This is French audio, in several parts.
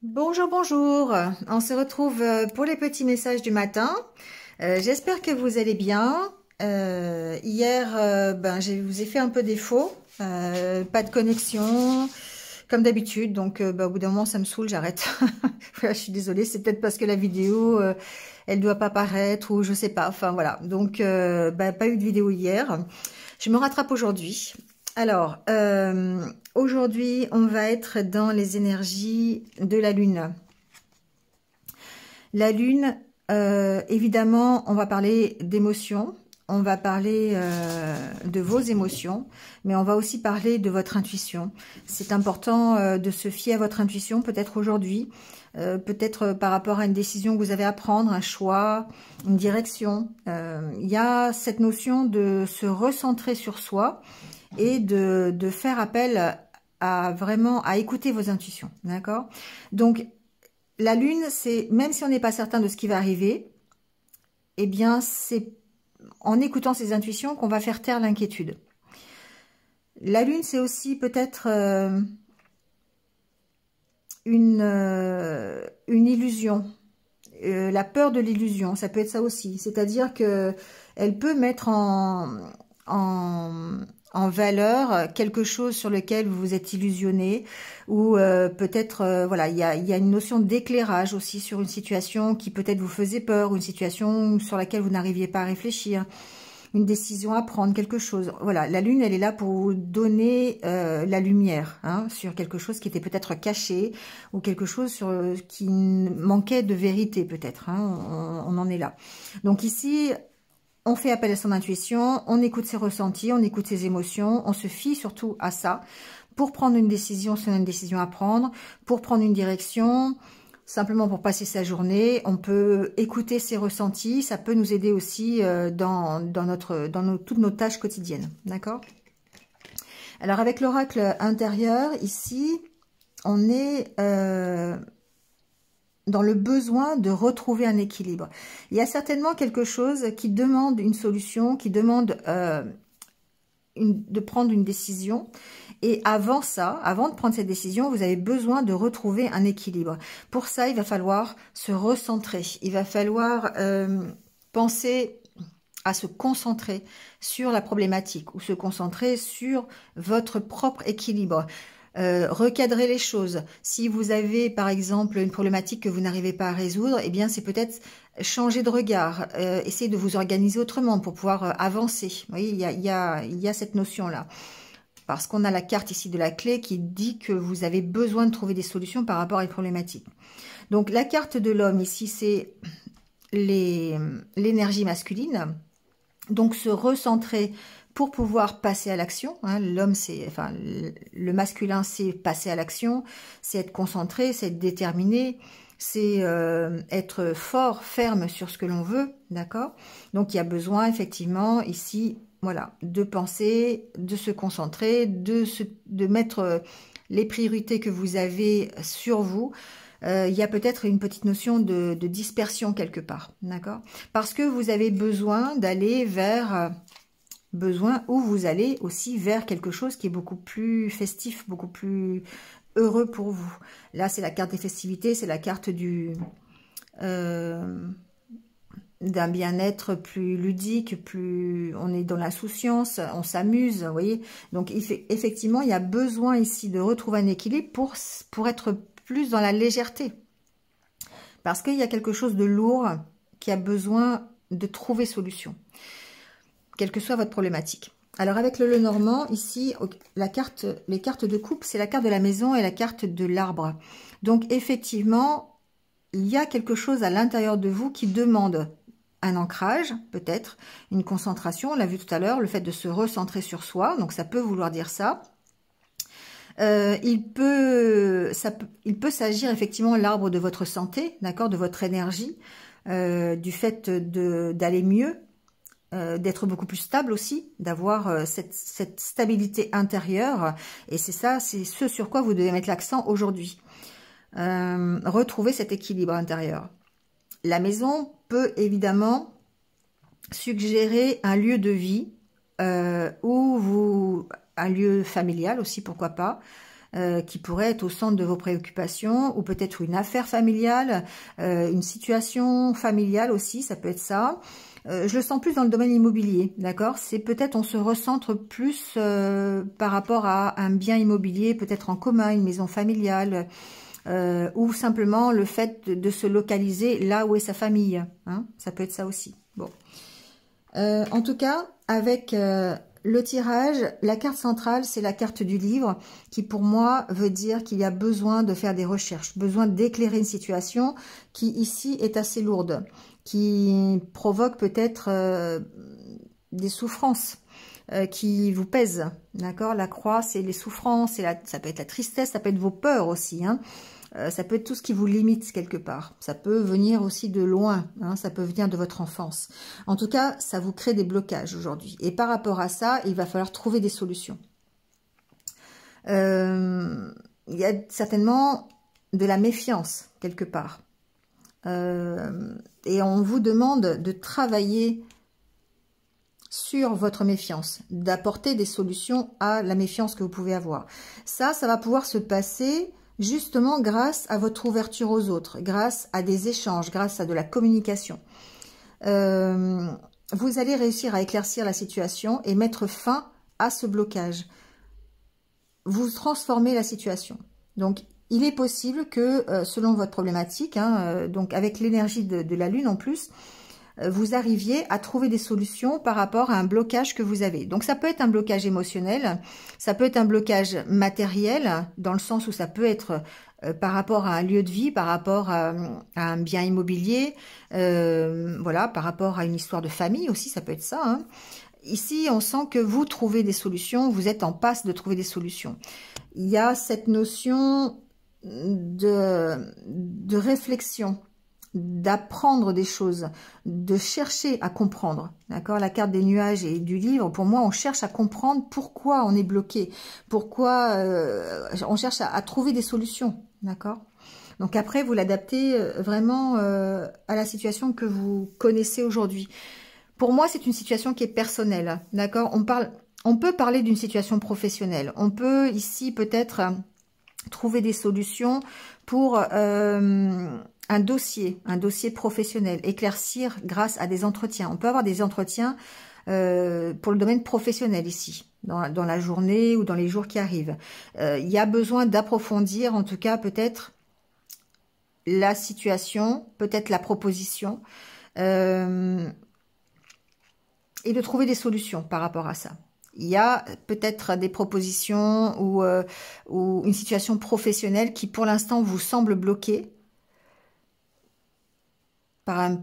Bonjour, bonjour. On se retrouve pour les petits messages du matin. J'espère que vous allez bien. Hier, je vous ai fait un peu défaut. Pas de connexion, comme d'habitude. Donc, au bout d'un moment, ça me saoule, j'arrête. Voilà, je suis désolée. C'est peut-être parce que la vidéo, elle doit pas paraître ou je sais pas. Enfin, voilà. Donc, pas eu de vidéo hier. Je me rattrape aujourd'hui. Alors, aujourd'hui, on va être dans les énergies de la Lune. La Lune, évidemment, on va parler d'émotions, on va parler de vos émotions, mais on va aussi parler de votre intuition. C'est important de se fier à votre intuition, peut-être aujourd'hui, peut-être par rapport à une décision que vous avez à prendre, un choix, une direction. Il y a cette notion de se recentrer sur soi, et de faire appel à vraiment à écouter vos intuitions, d'accord? Donc la Lune, c'est même si on n'est pas certain de ce qui va arriver, eh bien c'est en écoutant ses intuitions qu'on va faire taire l'inquiétude. La Lune, c'est aussi peut-être une illusion, la peur de l'illusion, ça peut être ça aussi. C'est-à-dire que elle peut mettre en valeur quelque chose sur lequel vous vous êtes illusionné, ou peut-être, voilà, il y a une notion d'éclairage aussi sur une situation qui peut-être vous faisait peur, ou une situation sur laquelle vous n'arriviez pas à réfléchir, une décision à prendre, quelque chose. Voilà, la Lune, elle est là pour vous donner la lumière sur quelque chose qui était peut-être caché, ou quelque chose qui manquait de vérité peut-être. On en est là. Donc ici, on fait appel à son intuition, on écoute ses ressentis, on écoute ses émotions, on se fie surtout à ça pour prendre une décision si on a une décision à prendre, pour prendre une direction, simplement pour passer sa journée. On peut écouter ses ressentis, ça peut nous aider aussi dans toutes nos tâches quotidiennes, d'accord? Alors avec l'oracle intérieur, ici, on est dans le besoin de retrouver un équilibre. Il y a certainement quelque chose qui demande une solution, qui demande de prendre une décision. Et avant ça, avant de prendre cette décision, vous avez besoin de retrouver un équilibre. Pour ça, il va falloir se recentrer. Il va falloir penser à se concentrer sur la problématique ou se concentrer sur votre propre équilibre. Recadrer les choses. Si vous avez par exemple une problématique que vous n'arrivez pas à résoudre, eh bien c'est peut-être changer de regard, essayer de vous organiser autrement pour pouvoir avancer. Vous voyez, il y a cette notion-là. Parce qu'on a la carte ici de la clé qui dit que vous avez besoin de trouver des solutions par rapport à une problématique. Donc la carte de l'homme ici, c'est l'énergie masculine. Donc se recentrer pour pouvoir passer à l'action. L'homme, le masculin, c'est passer à l'action, c'est être concentré, c'est être déterminé, c'est être fort, ferme sur ce que l'on veut, d'accord? Donc il y a besoin effectivement ici, voilà, de penser, de se concentrer, de mettre les priorités que vous avez sur vous. Il y a peut-être une petite notion de dispersion quelque part, d'accord? Parce que vous avez besoin d'aller vers... ou vous allez aussi vers quelque chose qui est beaucoup plus festif, beaucoup plus heureux pour vous. Là, c'est la carte des festivités, c'est la carte d'un bien-être plus ludique, on est dans l'insouciance, on s'amuse, vous voyez. Donc, effectivement, il y a besoin ici de retrouver un équilibre pour être plus dans la légèreté. Parce qu'il y a quelque chose de lourd qui a besoin de trouver solution, quelle que soit votre problématique. Alors avec le Lenormand, ici, les cartes de coupe, c'est la carte de la maison et la carte de l'arbre. Donc effectivement, il y a quelque chose à l'intérieur de vous qui demande un ancrage, peut-être, une concentration, on l'a vu tout à l'heure, le fait de se recentrer sur soi, donc ça peut vouloir dire ça. Il peut s'agir effectivement l'arbre de votre santé, d'accord, de votre énergie, du fait d'aller mieux, d'être beaucoup plus stable aussi, d'avoir cette stabilité intérieure. Et c'est ça, c'est ce sur quoi vous devez mettre l'accent aujourd'hui. Retrouver cet équilibre intérieur. La maison peut évidemment suggérer un lieu de vie un lieu familial aussi, pourquoi pas, qui pourrait être au centre de vos préoccupations, ou peut-être une affaire familiale, une situation familiale aussi, ça peut être ça. Je le sens plus dans le domaine immobilier, d'accord? C'est peut-être on se recentre plus par rapport à un bien immobilier, peut-être en commun, une maison familiale, ou simplement le fait de se localiser là où est sa famille, hein? Ça peut être ça aussi. Bon, en tout cas, avec le tirage, la carte centrale, c'est la carte du livre, qui pour moi veut dire qu'il y a besoin de faire des recherches, besoin d'éclairer une situation qui ici est assez lourde, qui provoque peut-être des souffrances qui vous pèsent, d'accord? La croix, c'est les souffrances, ça peut être la tristesse, ça peut être vos peurs aussi, hein? Ça peut être tout ce qui vous limite quelque part. Ça peut venir aussi de loin, hein, ça peut venir de votre enfance. En tout cas, ça vous crée des blocages aujourd'hui. Et par rapport à ça, il va falloir trouver des solutions. Il y a certainement de la méfiance quelque part. Et on vous demande de travailler sur votre méfiance, d'apporter des solutions à la méfiance que vous pouvez avoir. Ça va pouvoir se passer justement grâce à votre ouverture aux autres, grâce à des échanges, grâce à de la communication. Vous allez réussir à éclaircir la situation et mettre fin à ce blocage. Vous transformez la situation. Donc, il est possible que, selon votre problématique, hein, donc avec l'énergie de la Lune en plus, vous arriviez à trouver des solutions par rapport à un blocage que vous avez. Donc ça peut être un blocage émotionnel, ça peut être un blocage matériel, dans le sens où ça peut être par rapport à un lieu de vie, par rapport à un bien immobilier, voilà, par rapport à une histoire de famille aussi, ça peut être ça, hein. Ici, on sent que vous trouvez des solutions, vous êtes en passe de trouver des solutions. Il y a cette notion de réflexion, d'apprendre des choses, de chercher à comprendre, d'accord? La carte des nuages et du livre, pour moi, on cherche à comprendre pourquoi on est bloqué, pourquoi on cherche à trouver des solutions, d'accord? Donc après, vous l'adaptez vraiment à la situation que vous connaissez aujourd'hui. Pour moi, c'est une situation qui est personnelle, d'accord? On peut parler d'une situation professionnelle. On peut ici peut-être trouver des solutions pour un dossier professionnel, éclaircir grâce à des entretiens. On peut avoir des entretiens pour le domaine professionnel ici, dans la journée ou dans les jours qui arrivent. Il y a besoin d'approfondir, en tout cas, peut-être la situation, peut-être la proposition, et de trouver des solutions par rapport à ça. Il y a peut-être des propositions ou une situation professionnelle qui, pour l'instant, vous semble bloquée.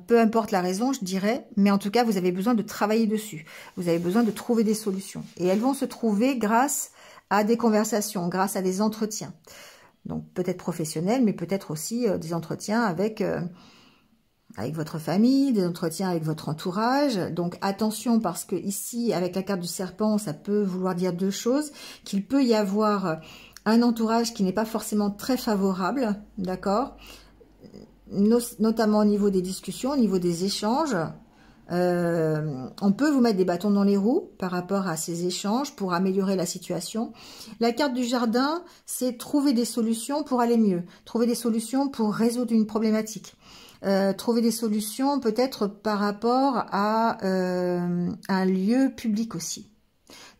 Peu importe la raison, je dirais, mais en tout cas, vous avez besoin de travailler dessus. Vous avez besoin de trouver des solutions. Et elles vont se trouver grâce à des conversations, grâce à des entretiens. Donc, peut-être professionnels, mais peut-être aussi des entretiens avec votre famille, des entretiens avec votre entourage. Donc attention, parce que ici, avec la carte du serpent, ça peut vouloir dire deux choses. Qu'il peut y avoir un entourage qui n'est pas forcément très favorable, d'accord, notamment au niveau des discussions, au niveau des échanges. On peut vous mettre des bâtons dans les roues par rapport à ces échanges pour améliorer la situation. La carte du jardin, c'est trouver des solutions pour aller mieux, trouver des solutions pour résoudre une problématique. Trouver des solutions peut-être par rapport à un lieu public aussi.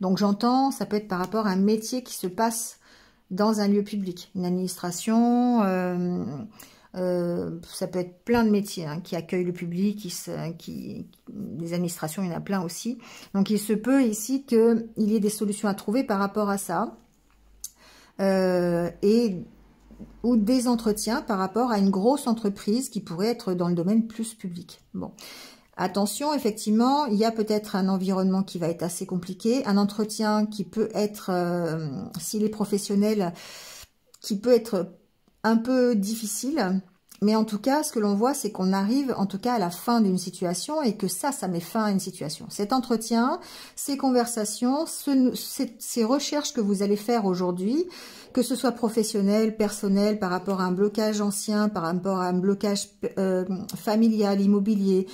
Donc j'entends, ça peut être par rapport à un métier qui se passe dans un lieu public, une administration, ça peut être plein de métiers hein, qui accueillent le public, des administrations, il y en a plein aussi. Donc il se peut ici qu'il y ait des solutions à trouver par rapport à ça. Ou des entretiens par rapport à une grosse entreprise qui pourrait être dans le domaine plus public. Bon, attention, effectivement, il y a peut-être un environnement qui va être assez compliqué, un entretien qui peut être, s'il est professionnel, qui peut être un peu difficile, mais en tout cas, ce que l'on voit, c'est qu'on arrive en tout cas à la fin d'une situation et que ça met fin à une situation. Cet entretien, ces conversations, ces recherches que vous allez faire aujourd'hui, que ce soit professionnel, personnel, par rapport à un blocage ancien, par rapport à un blocage familial, immobilier,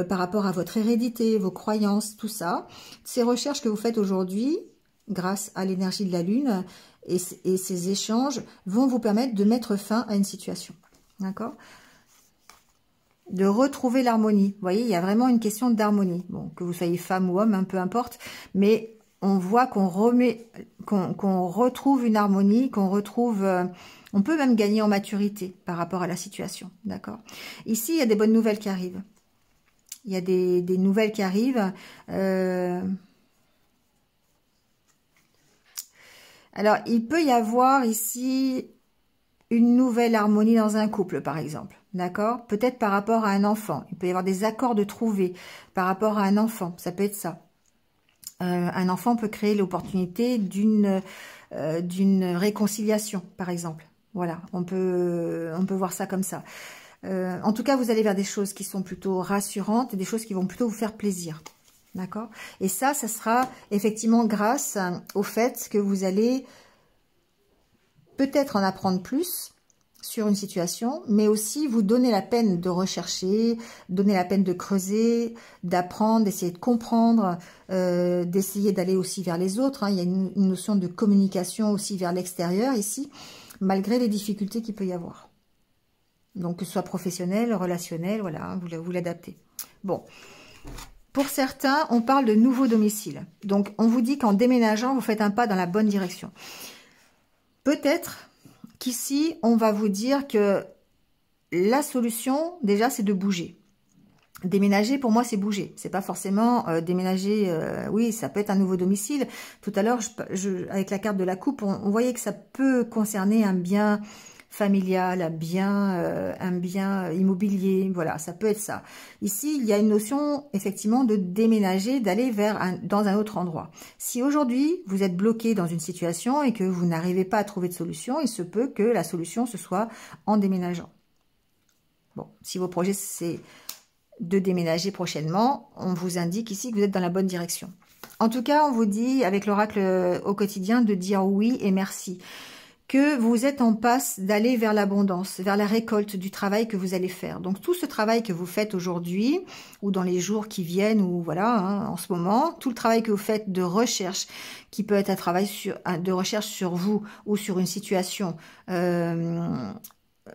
par rapport à votre hérédité, vos croyances, tout ça, ces recherches que vous faites aujourd'hui grâce à l'énergie de la Lune. Et ces échanges vont vous permettre de mettre fin à une situation. D'accord? De retrouver l'harmonie. Vous voyez, il y a vraiment une question d'harmonie. Bon, que vous soyez femme ou homme, peu importe. Mais on voit qu'on retrouve une harmonie, qu'on retrouve... on peut même gagner en maturité par rapport à la situation. D'accord? Ici, il y a des bonnes nouvelles qui arrivent. Il y a des nouvelles qui arrivent. Alors, il peut y avoir ici une nouvelle harmonie dans un couple, par exemple. D'accord? Peut-être par rapport à un enfant. Il peut y avoir des accords de trouver par rapport à un enfant. Ça peut être ça. Un enfant peut créer l'opportunité d'une réconciliation, par exemple. Voilà, on peut voir ça comme ça. En tout cas, vous allez vers des choses qui sont plutôt rassurantes, des choses qui vont plutôt vous faire plaisir. D'accord? Et ça sera effectivement grâce au fait que vous allez peut-être en apprendre plus sur une situation, mais aussi vous donner la peine de rechercher, donner la peine de creuser, d'apprendre, d'essayer de comprendre, d'essayer d'aller aussi vers les autres. Hein. Il y a une notion de communication aussi vers l'extérieur ici, malgré les difficultés qu'il peut y avoir. Donc, que ce soit professionnel, relationnel, voilà, vous l'adaptez. Bon. Pour certains, on parle de nouveau domicile. Donc, on vous dit qu'en déménageant, vous faites un pas dans la bonne direction. Peut-être qu'ici, on va vous dire que la solution, déjà, c'est de bouger. Déménager, pour moi, c'est bouger. C'est pas forcément déménager, oui, ça peut être un nouveau domicile. Tout à l'heure, avec la carte de la coupe, on voyait que ça peut concerner un bien familial, un bien immobilier, voilà, ça peut être ça. Ici, il y a une notion, effectivement, de déménager, d'aller dans un autre endroit. Si aujourd'hui, vous êtes bloqué dans une situation et que vous n'arrivez pas à trouver de solution, il se peut que la solution, ce soit en déménageant. Bon, si vos projets, c'est de déménager prochainement, on vous indique ici que vous êtes dans la bonne direction. En tout cas, on vous dit, avec l'oracle au quotidien, de dire oui et merci. Que vous êtes en passe d'aller vers l'abondance, vers la récolte du travail que vous allez faire. Donc tout ce travail que vous faites aujourd'hui, ou dans les jours qui viennent, ou voilà, hein, en ce moment, tout le travail que vous faites de recherche, qui peut être un travail de recherche sur vous, ou sur une situation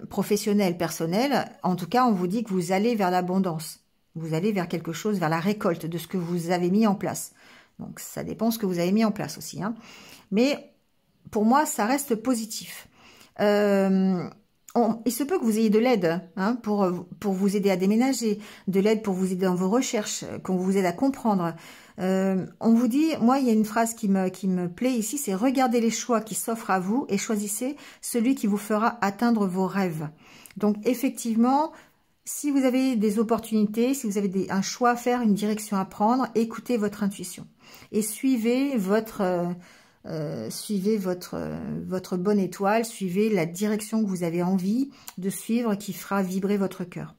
professionnelle, personnelle, en tout cas, on vous dit que vous allez vers l'abondance. Vous allez vers quelque chose, vers la récolte de ce que vous avez mis en place. Donc ça dépend de ce que vous avez mis en place aussi. Hein. Mais pour moi, ça reste positif. Il se peut que vous ayez de l'aide hein, pour vous aider à déménager, de l'aide pour vous aider dans vos recherches, qu'on vous aide à comprendre. On vous dit, moi, il y a une phrase qui me plaît ici, c'est « Regardez les choix qui s'offrent à vous et choisissez celui qui vous fera atteindre vos rêves ». Donc, effectivement, si vous avez des opportunités, si vous avez un choix à faire, une direction à prendre, écoutez votre intuition et suivez votre bonne étoile, suivez la direction que vous avez envie de suivre qui fera vibrer votre cœur.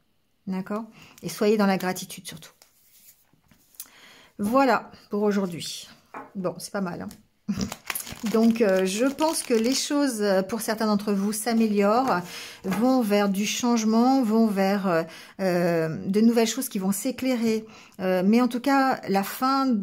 D'accord? Et soyez dans la gratitude surtout. Voilà pour aujourd'hui. Bon, c'est pas mal. Hein. Donc, je pense que les choses, pour certains d'entre vous, s'améliorent, vont vers du changement, vont vers de nouvelles choses qui vont s'éclairer. Mais en tout cas, la fin...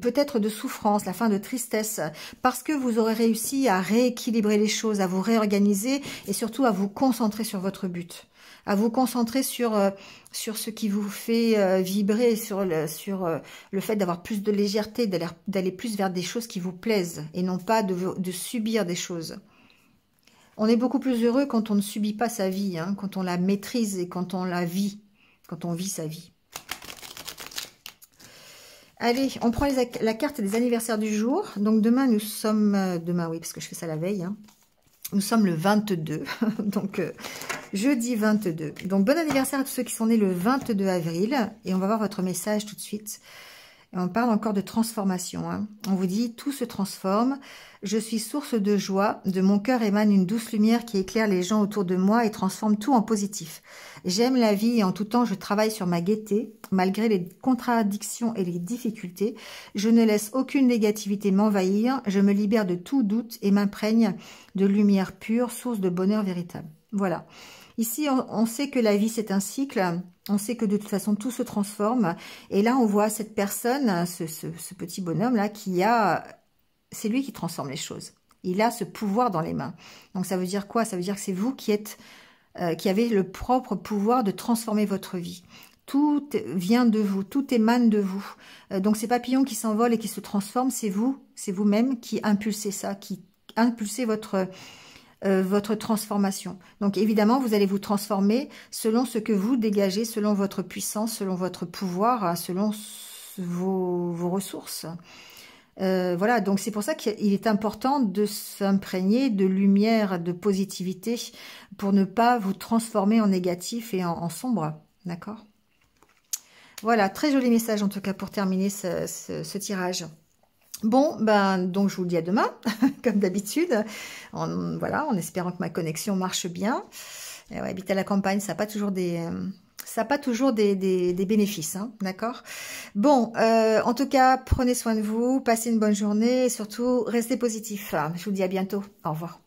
peut-être de souffrance, la fin de tristesse, parce que vous aurez réussi à rééquilibrer les choses, à vous réorganiser et surtout à vous concentrer sur votre but, à vous concentrer sur ce qui vous fait vibrer, sur le fait d'avoir plus de légèreté, d'aller plus vers des choses qui vous plaisent et non pas de subir des choses. On est beaucoup plus heureux quand on ne subit pas sa vie, hein, quand on la maîtrise et quand on la vit, quand on vit sa vie. Allez, on prend la carte des anniversaires du jour. Donc demain, nous sommes... demain, oui, parce que je fais ça la veille. Hein. Nous sommes le 22. Donc, jeudi 22. Donc, bon anniversaire à tous ceux qui sont nés le 22 avril. Et on va voir votre message tout de suite. Et on parle encore de transformation. Hein. On vous dit, tout se transforme. Je suis source de joie. De mon cœur émane une douce lumière qui éclaire les gens autour de moi et transforme tout en positif. J'aime la vie et en tout temps, je travaille sur ma gaieté. Malgré les contradictions et les difficultés, je ne laisse aucune négativité m'envahir. Je me libère de tout doute et m'imprègne de lumière pure, source de bonheur véritable. Voilà. Ici, on sait que la vie, c'est un cycle. On sait que de toute façon, tout se transforme. Et là, on voit cette personne, ce petit bonhomme-là, qui a c'est lui qui transforme les choses. Il a ce pouvoir dans les mains. Donc ça veut dire quoi? Ça veut dire que c'est vous qui êtes, qui avez le propre pouvoir de transformer votre vie. Tout vient de vous, tout émane de vous. Donc ces papillons qui s'envolent et qui se transforment, c'est vous-même qui impulsez ça, qui impulsez votre transformation. Donc évidemment, vous allez vous transformer selon ce que vous dégagez, selon votre puissance, selon votre pouvoir, selon vos ressources. Voilà, donc c'est pour ça qu'il est important de s'imprégner de lumière, de positivité, pour ne pas vous transformer en négatif et en sombre. D'accord? Voilà, très joli message en tout cas pour terminer ce tirage. Bon, ben donc je vous le dis à demain, comme d'habitude. Voilà, en espérant que ma connexion marche bien. Et ouais, habiter à la campagne, ça n'a pas toujours des bénéfices, hein, d'accord? Bon, en tout cas, prenez soin de vous, passez une bonne journée et surtout, restez positif. Je vous dis à bientôt. Au revoir.